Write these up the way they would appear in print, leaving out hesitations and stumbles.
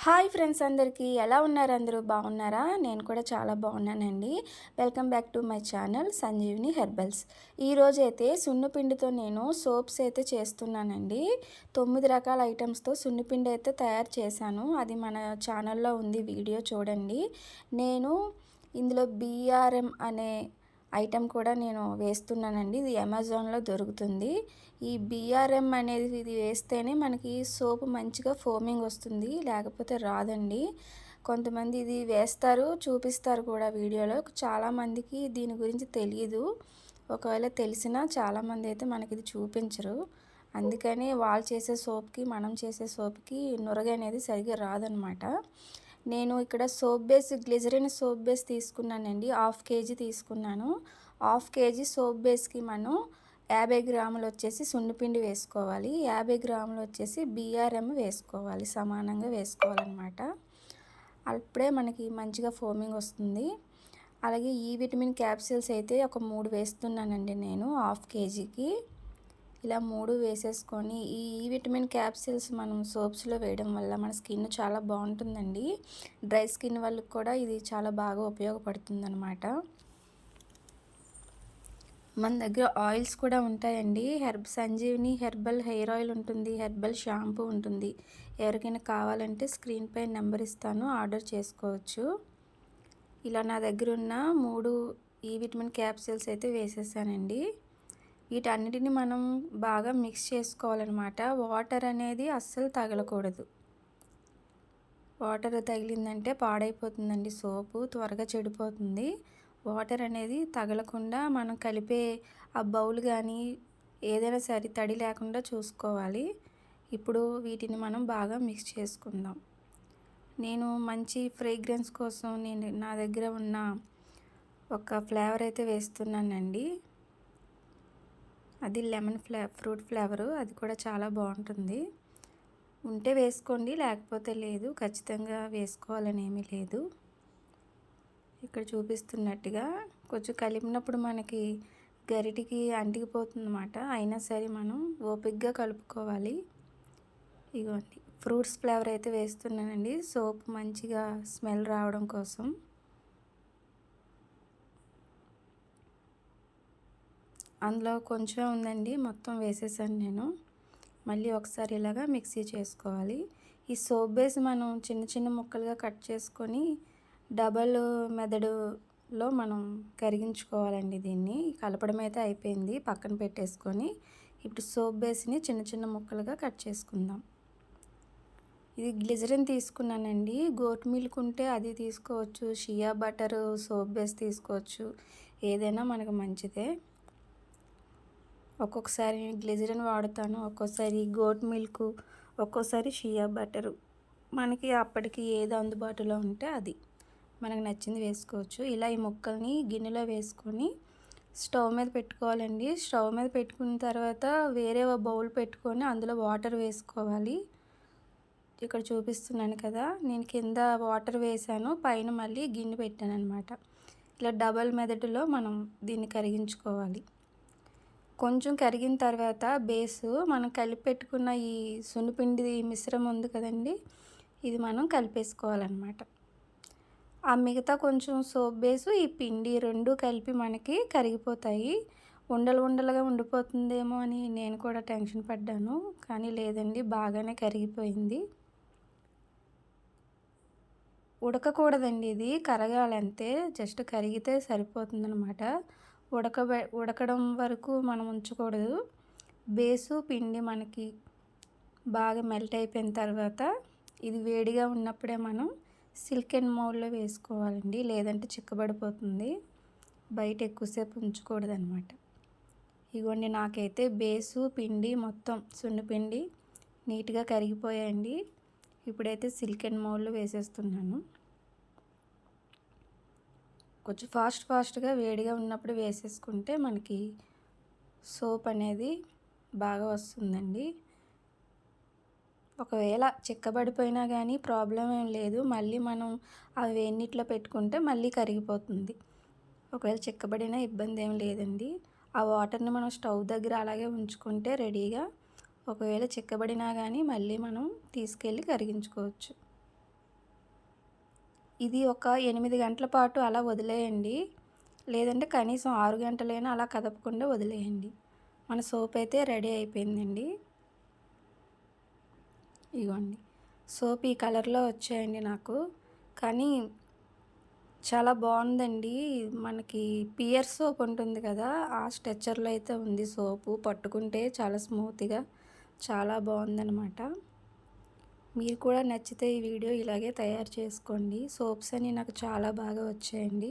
Hi friends, అందరికీ ఎలా ఉన్నారు? అందరూ బాగున్నారా? నేను కూడా చాలా బాగున్నానండి. Welcome back to my channel Sanjeevini herbals. ఈరోజు అయితే సున్నిపిండితో నేను సోప్స్ అయితే చేస్తున్నానండి. 9 రకాల ఐటమ్స్తో సున్నిపిండి అయితే తయారు చేశాను. అది మన ఛానల్లో ఉంది, వీడియో చూడండి. నేను ఇందులో బీఆర్ఎం అనే ఐటెం కూడా నేను వేస్తున్నానండి. ఇది అమెజాన్లో దొరుకుతుంది. ఈ బీఆర్ఎం అనేది ఇది వేస్తేనే మనకి సోపు మంచిగా ఫోమింగ్ వస్తుంది, లేకపోతే రాదండి. కొంతమంది ఇది వేస్తారు, చూపిస్తారు కూడా వీడియోలో. చాలామందికి దీని గురించి తెలియదు. ఒకవేళ తెలిసినా చాలామంది అయితే మనకి ఇది చూపించరు. అందుకని వాళ్ళు చేసే సోప్కి మనం చేసే సోప్కి నురగ అనేది సరిగ్గా రాదనమాట. నేను ఇక్కడ soap base, glycerin soap base తీసుకున్నానండి. 1/2 కేజీ తీసుకున్నాను. 1/2 కేజీ సోప్ బేస్కి మనం 50 గ్రాములు వచ్చేసి సున్నిపిండి వేసుకోవాలి. 50 గ్రాములు వచ్చేసి బీఆర్ఎం వేసుకోవాలి. సమానంగా వేసుకోవాలన్నమాట. అప్పుడే మనకి మంచిగా ఫోమింగ్ వస్తుంది. అలాగే ఈ విటమిన్ క్యాప్సిల్స్ అయితే ఒక 3 వేస్తున్నానండి నేను 1/2 కేజీకి. ఇలా 3 వేసేసుకొని ఈ విటమిన్ క్యాప్సిల్స్ మనం సోప్స్లో వేయడం వల్ల మన స్కిన్ చాలా బాగుంటుందండి. డ్రై స్కిన్ వాళ్ళకి కూడా ఇది చాలా బాగా ఉపయోగపడుతుంది అనమాట. మన దగ్గర ఆయిల్స్ కూడా ఉంటాయండి. సంజీవిని హెర్బల్ హెయిర్ ఆయిల్ ఉంటుంది, హెర్బల్ షాంపూ ఉంటుంది. ఎవరికైనా కావాలంటే స్క్రీన్ పై నెంబర్ ఇస్తాను, ఆర్డర్ చేసుకోవచ్చు. ఇలా నా దగ్గర ఉన్న 3 ఈ విటమిన్ క్యాప్సిల్స్ అయితే వేసేసానండి. వీటన్నిటిని మనం బాగా మిక్స్ చేసుకోవాలన్నమాట. వాటర్ అనేది అస్సలు తగలకూడదు. వాటర్ తగిలిందంటే పాడైపోతుందండి, సోపు త్వరగా చెడిపోతుంది. వాటర్ అనేది తగలకుండా మనం కలిపే ఆ బౌల్ కానీ ఏదైనా సరే తడి లేకుండా చూసుకోవాలి. ఇప్పుడు వీటిని మనం బాగా మిక్స్ చేసుకుందాం. నేను మంచి ఫ్రేగ్రెన్స్ కోసం నా దగ్గర ఉన్న ఒక ఫ్లేవర్ అయితే వేస్తున్నానండి. అది లెమన్ ఫ్రూట్ ఫ్లేవరు. అది కూడా చాలా బాగుంటుంది. ఉంటే వేసుకోండి, లేకపోతే లేదు. ఖచ్చితంగా వేసుకోవాలని ఏమీ లేదు. ఇక్కడ చూపిస్తున్నట్టుగా కొంచెం కలిపినప్పుడు మనకి గరిటికి అంటికిపోతుందన్నమాట. అయినా సరే మనం ఓపికగా కలుపుకోవాలి. ఇగోండి, ఫ్రూట్స్ ఫ్లేవర్ అయితే వేస్తున్నానండి, సోప్ మంచిగా స్మెల్ రావడం కోసం. అందులో కొంచెం ఉందండి, మొత్తం వేసేసాను నేను. మళ్ళీ ఒకసారి ఇలాగా మిక్సీ చేసుకోవాలి. ఈ సోప్ బేస్ మనం చిన్న చిన్న ముక్కలుగా కట్ చేసుకొని డబల్ మెథడ్లో మనం కరిగించుకోవాలండి. దీన్ని కలపడం అయితే అయిపోయింది, పక్కన పెట్టేసుకొని ఇప్పుడు సోప్ బేస్ని చిన్న చిన్న ముక్కలుగా కట్ చేసుకుందాం. ఇది గ్లిజరిన్ తీసుకున్నానండి. గోట్ మిల్క్ ఉంటే అది తీసుకోవచ్చు, షియా బటర్ సోప్ బేస్ తీసుకోవచ్చు, ఏదైనా మనకు మంచిదే. ఒక్కొక్కసారి గ్లిజరిన్ వాడుతాను, ఒక్కోసారి గోట్ మిల్క్, ఒక్కోసారి షియా బటరు. మనకి అప్పటికి ఏది అందుబాటులో ఉంటే అది మనకు నచ్చింది వేసుకోవచ్చు. ఇలా ఈ ముక్కల్ని గిన్నెలో వేసుకొని స్టవ్ మీద పెట్టుకోవాలండి. స్టవ్ మీద పెట్టుకున్న తర్వాత వేరే బౌల్ పెట్టుకొని అందులో వాటర్ వేసుకోవాలి. ఇక్కడ చూపిస్తున్నాను కదా, నేను కింద వాటర్ వేసాను, పైన మళ్ళీ గిన్నె పెట్టాను అనమాట. ఇలా డబల్ మెథడ్లో మనం దీన్ని కరిగించుకోవాలి. కొంచెం కరిగిన తర్వాత బేసు మనం కలిపి పెట్టుకున్న ఈ సున్నిపిండి మిశ్రమం ఉంది కదండి, ఇది మనం కలిపేసుకోవాలన్నమాట. ఆ మిగతా కొంచెం సోప్ బేసు, ఈ పిండి రెండు కలిపి మనకి కరిగిపోతాయి. ఉండలు ఉండలుగా ఉండిపోతుందేమో అని నేను కూడా టెన్షన్ పడ్డాను, కానీ లేదండి, బాగానే కరిగిపోయింది. ఉడకకూడదండి, ఇది కరగాలంతే, జస్ట్ కరిగితే సరిపోతుందన్నమాట. ఉడకడం వరకు మనం ఉంచకూడదు. బేసు పిండి మనకి బాగా మెల్ట్ అయిపోయిన తర్వాత ఇది వేడిగా ఉన్నప్పుడే మనం సిల్కెన్ మౌల్డ్లో వేసుకోవాలండి, లేదంటే చిక్కబడిపోతుంది. బయట ఎక్కువసేపు ఉంచకూడదు అనమాట. ఇగోండి, నాకైతే బేసు పిండి మొత్తం సున్నిపిండి నీట్గా కరిగిపోయాయండి. ఇప్పుడైతే సిల్కెన్ మౌల్డ్లో వేసేస్తున్నాను. కొంచెం ఫాస్ట్గా వేడిగా ఉన్నప్పుడు వేసేసుకుంటే మనకి సోప్ అనేది బాగా వస్తుందండి. ఒకవేళ చిక్కబడిపోయినా కానీ ప్రాబ్లం ఏం లేదు, మళ్ళీ మనం అవి వేడినీటిలో పెట్టుకుంటే మళ్ళీ కరిగిపోతుంది. ఒకవేళ చిక్కబడినా ఇబ్బంది ఏం లేదండి. ఆ వాటర్ని మనం స్టవ్ దగ్గర అలాగే ఉంచుకుంటే రెడీగా, ఒకవేళ చిక్కబడినా కానీ మళ్ళీ మనం తీసుకెళ్ళి కరిగించుకోవచ్చు. ఇది ఒక 8 గంటల పాటు అలా వదిలేయండి. లేదంటే కనీసం 6 గంటలైనా అలా కదపకుండా వదిలేయండి. మన సోప్ అయితే రెడీ అయిపోయిందండి. ఇగోండి. సోప్ ఈ కలర్‌లో వచ్చాయండి నాకు. కానీ చాలా బావుందండి. మనకి పియర్ సోప్ ఉంటుంది కదా! ఆ స్ట్రక్చర్‌లో అయితే ఉంది సోపు. పట్టుకుంటే చాలా స్మూత్‌గా చాలా బావుందనమాట. మీరు కూడా నచ్చితే ఈ వీడియో ఇలాగే తయారు చేసుకోండి. సోప్స్ అన్నీ నాకు చాలా బాగా వచ్చాయండి.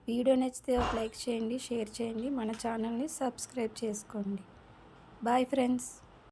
వీడియో నచ్చితే ఒక లైక్ చేయండి, షేర్ చేయండి. మన ఛానల్‌ని సబ్స్క్రైబ్ చేసుకోండి. Bye friends.